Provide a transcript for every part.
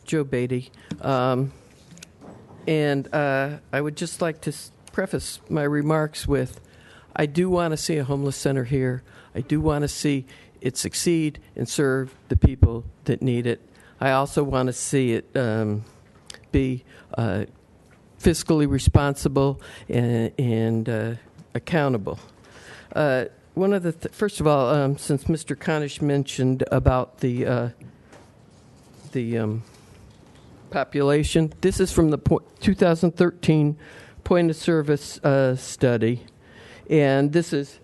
Joe Beaty. And I would just like to preface my remarks with, I do want to see a homeless center here. I do want to see it succeed and serve the people that need it. I also want to see it be fiscally responsible and accountable. One of the first of all, since Mr. Conish mentioned about the population, this is from the 2013 point of service study, and this is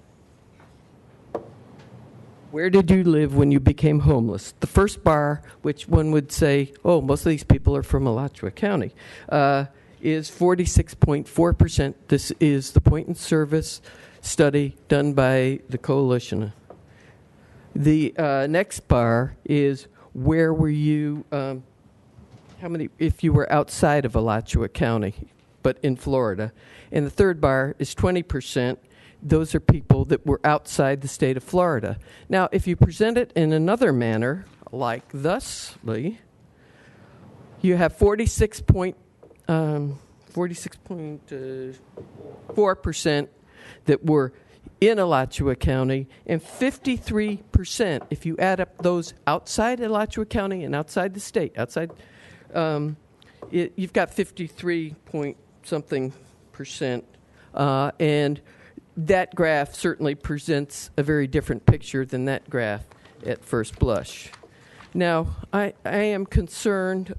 where did you live when you became homeless? The first bar, which one would say, oh, most of these people are from Alachua County, is 46.4%. This is the point in service study done by the coalition. The next bar is where were you, how many, if you were outside of Alachua County, but in Florida. And the third bar is 20%. Those are people that were outside the state of Florida. Now, if you present it in another manner, like thusly, you have 46.4% that were in Alachua County, and 53%, if you add up those outside Alachua County and outside the state, you've got 53 point something percent, and that graph certainly presents a very different picture than that graph at first blush. Now, I am concerned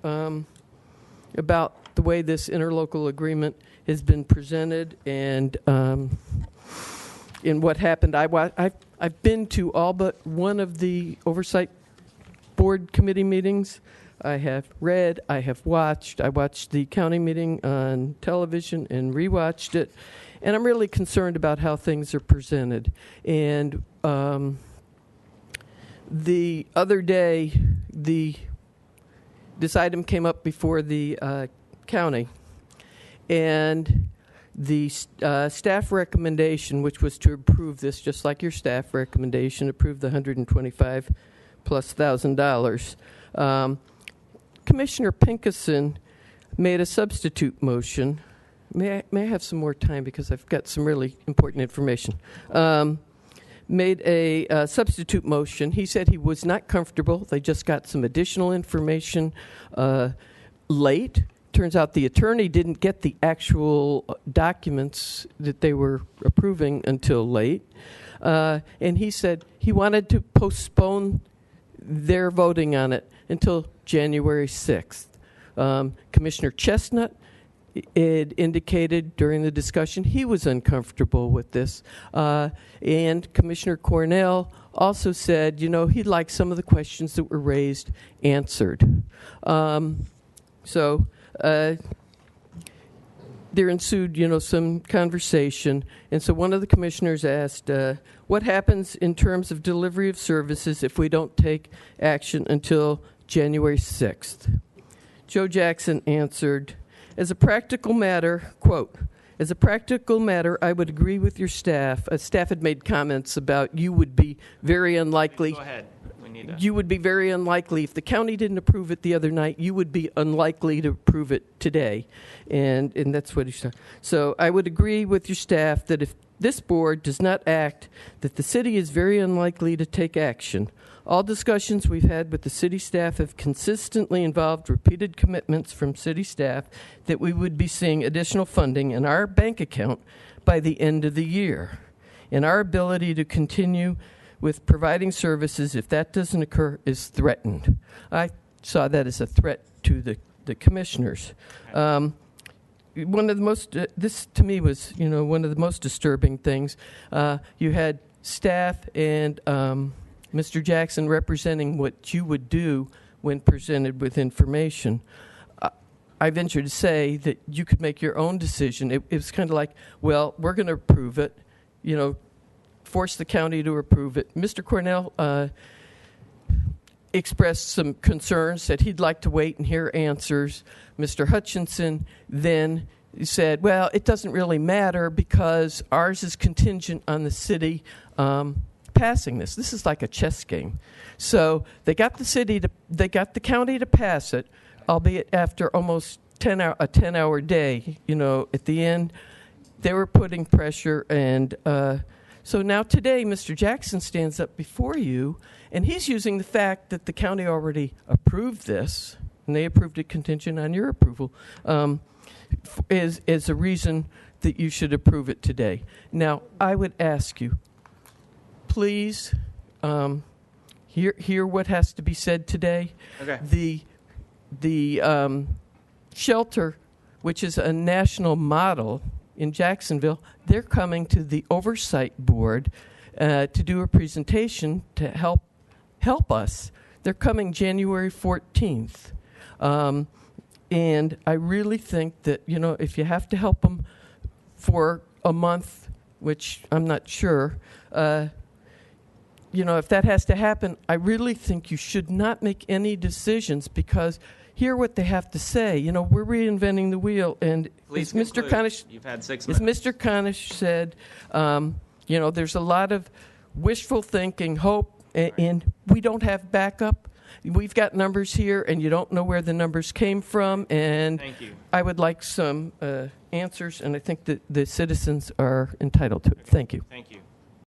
about the way this interlocal agreement has been presented and in what happened. I've been to all but one of the oversight board committee meetings. I have read, I have watched. I watched the county meeting on television and rewatched it. And I'm really concerned about how things are presented. And the other day, this item came up before the county. And the staff recommendation, which was to approve this, just like your staff recommendation, approve the $125,000+. Commissioner Pinkeson made a substitute motion. May I have some more time because I've got some really important information. Made a substitute motion. He said he was not comfortable. They just got some additional information late. Turns out the attorney didn't get the actual documents that they were approving until late. And he said he wanted to postpone their voting on it until January 6th. Commissioner Chestnut had indicated during the discussion he was uncomfortable with this. And Commissioner Cornell also said, he'd like some of the questions that were raised answered. There ensued, some conversation. And so one of the commissioners asked, what happens in terms of delivery of services if we don't take action until January 6th? Joe Jackson answered, as a practical matter, quote, as a practical matter, I would agree with your staff. Staff had made comments about you would be very unlikely. Go ahead. You would be very unlikely. If the county didn't approve it the other night, you would be unlikely to approve it today. And that's what he said. So I would agree with your staff that if this board does not act, that the city is very unlikely to take action. All discussions we've had with the city staff have consistently involved repeated commitments from city staff that we would be seeing additional funding in our bank account by the end of the year. And our ability to continue with providing services, if that doesn't occur, is threatened. I saw that as a threat to the commissioners. One of the most, this to me was, one of the most disturbing things. You had staff and Mr. Jackson representing what you would do when presented with information. I venture to say that you could make your own decision. It was kind of like, well, we're going to approve it, force the county to approve it. Mr. Cornell expressed some concerns, said he'd like to wait and hear answers. Mr. Hutchinson then said, well, it doesn't really matter because ours is contingent on the city passing this. This is like a chess game. So they got the county to pass it, albeit after almost a 10-hour day. At the end, they were putting pressure, and so now today, Mr. Jackson stands up before you, and he's using the fact that the county already approved this, and they approved it contingent on your approval, as a reason that you should approve it today. Now, I would ask you, please hear what has to be said today. Okay. The shelter, which is a national model in Jacksonville, they're coming to the oversight board to do a presentation to help us. They're coming January 14th. And I really think that, if you have to help them for a month, which I'm not sure, if that has to happen, I really think you should not make any decisions, because hear what they have to say. We're reinventing the wheel, and Please as Mr. Conish, You've had 6 as minutes. Mr. Conish said, there's a lot of wishful thinking, hope, and we don't have backup. We've got numbers here, and you don't know where the numbers came from, and Thank you. I would like some answers, and I think that the citizens are entitled to it. Thank you. Thank you.